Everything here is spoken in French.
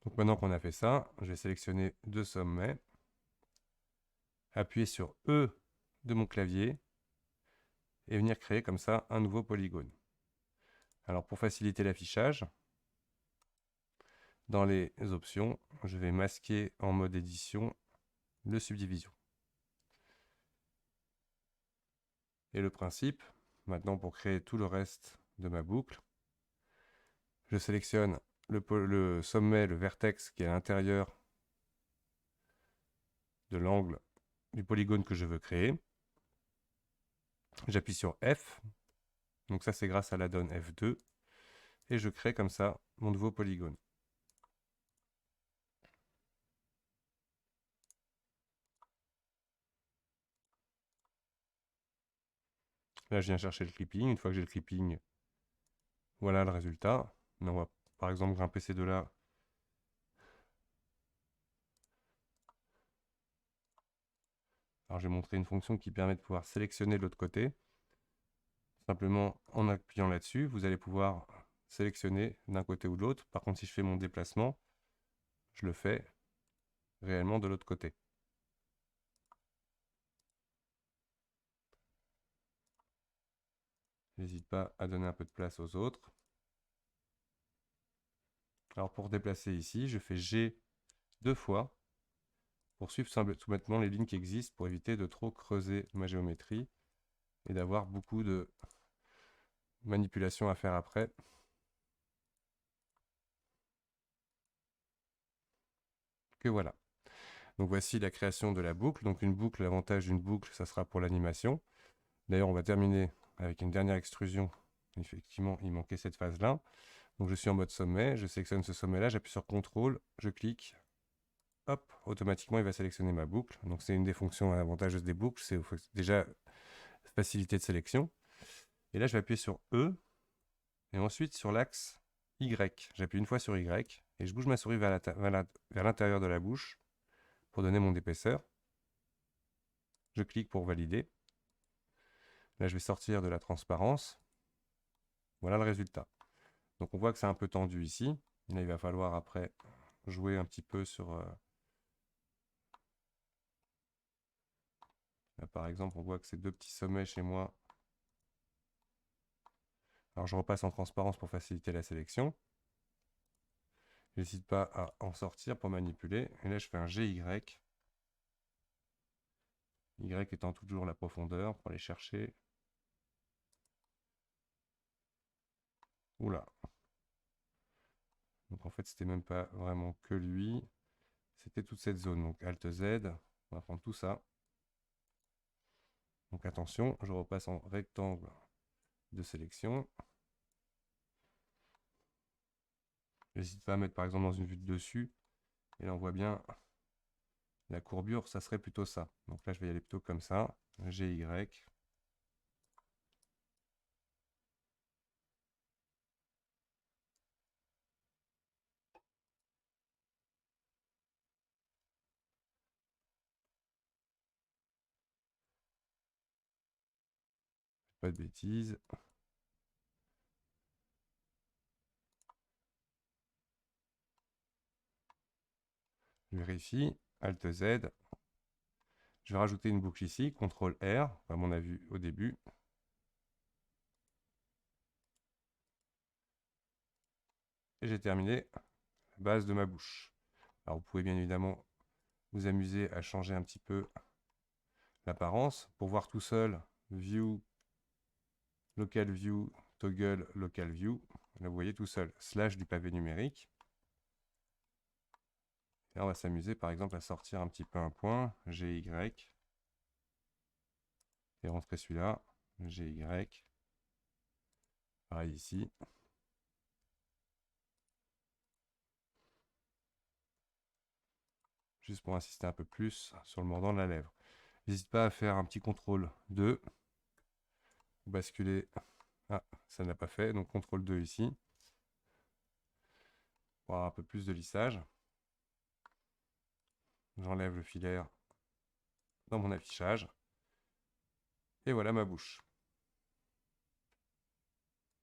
Donc maintenant qu'on a fait ça, je vais sélectionner deux sommets, appuyer sur E de mon clavier et venir créer comme ça un nouveau polygone. Alors pour faciliter l'affichage, dans les options, je vais masquer en mode édition le subdivision. Et le principe, maintenant pour créer tout le reste de ma boucle, je sélectionne le sommet, le vertex qui est à l'intérieur de l'angle du polygone que je veux créer. J'appuie sur F, donc ça c'est grâce à l'add-on F2, et je crée comme ça mon nouveau polygone. Là je viens chercher le clipping, une fois que j'ai le clipping, voilà le résultat. Là, on va par exemple grimper ces deux-là. Alors je vais montrer une fonction qui permet de pouvoir sélectionner de l'autre côté. Simplement en appuyant là-dessus, vous allez pouvoir sélectionner d'un côté ou de l'autre. Par contre, si je fais mon déplacement, je le fais réellement de l'autre côté. N'hésite pas à donner un peu de place aux autres. Alors pour déplacer ici, je fais G deux fois pour suivre tout bêtement les lignes qui existent pour éviter de trop creuser ma géométrie et d'avoir beaucoup de manipulations à faire après. Que voilà. Donc voici la création de la boucle. Donc une boucle, l'avantage d'une boucle, ça sera pour l'animation. D'ailleurs, on va terminer avec une dernière extrusion. Effectivement, il manquait cette phase-là. Donc je suis en mode sommet, je sélectionne ce sommet-là, j'appuie sur CTRL, je clique, hop, automatiquement il va sélectionner ma boucle. Donc c'est une des fonctions avantageuses des boucles, c'est déjà facilité de sélection. Et là je vais appuyer sur E, et ensuite sur l'axe Y. J'appuie une fois sur Y, et je bouge ma souris vers l'intérieur de la bouche pour donner mon épaisseur. Je clique pour valider. Là je vais sortir de la transparence. Voilà le résultat. Donc on voit que c'est un peu tendu ici. Là il va falloir après jouer un petit peu sur... Là, par exemple, on voit que ces deux petits sommets chez moi. Alors je repasse en transparence pour faciliter la sélection. N'hésite pas à en sortir pour manipuler. Et là je fais un GY. Y étant toujours la profondeur pour aller chercher. Oula. Donc en fait c'était même pas vraiment que lui. C'était toute cette zone. Donc Alt Z. On va prendre tout ça. Donc attention, je repasse en rectangle de sélection. N'hésite pas à mettre par exemple dans une vue de dessus. Et là on voit bien la courbure, ça serait plutôt ça. Donc là je vais y aller plutôt comme ça. GY. Pas de bêtises. Je vérifie. Alt Z. Je vais rajouter une boucle ici. CTRL R, comme on a vu au début. Et j'ai terminé la base de ma bouche. Alors vous pouvez bien évidemment vous amuser à changer un petit peu l'apparence. Pour voir tout seul, View, Local View, Toggle, Local View. Là vous voyez tout seul, slash du pavé numérique. Et là on va s'amuser par exemple à sortir un petit peu un point, GY. Et rentrer celui-là, GY. Pareil ici. Juste pour insister un peu plus sur le mordant de la lèvre. N'hésite pas à faire un petit contrôle 2. Basculer. Ah, ça n'a pas fait. Donc CTRL 2 ici. Pour avoir un peu plus de lissage. J'enlève le filaire dans mon affichage. Et voilà ma bouche.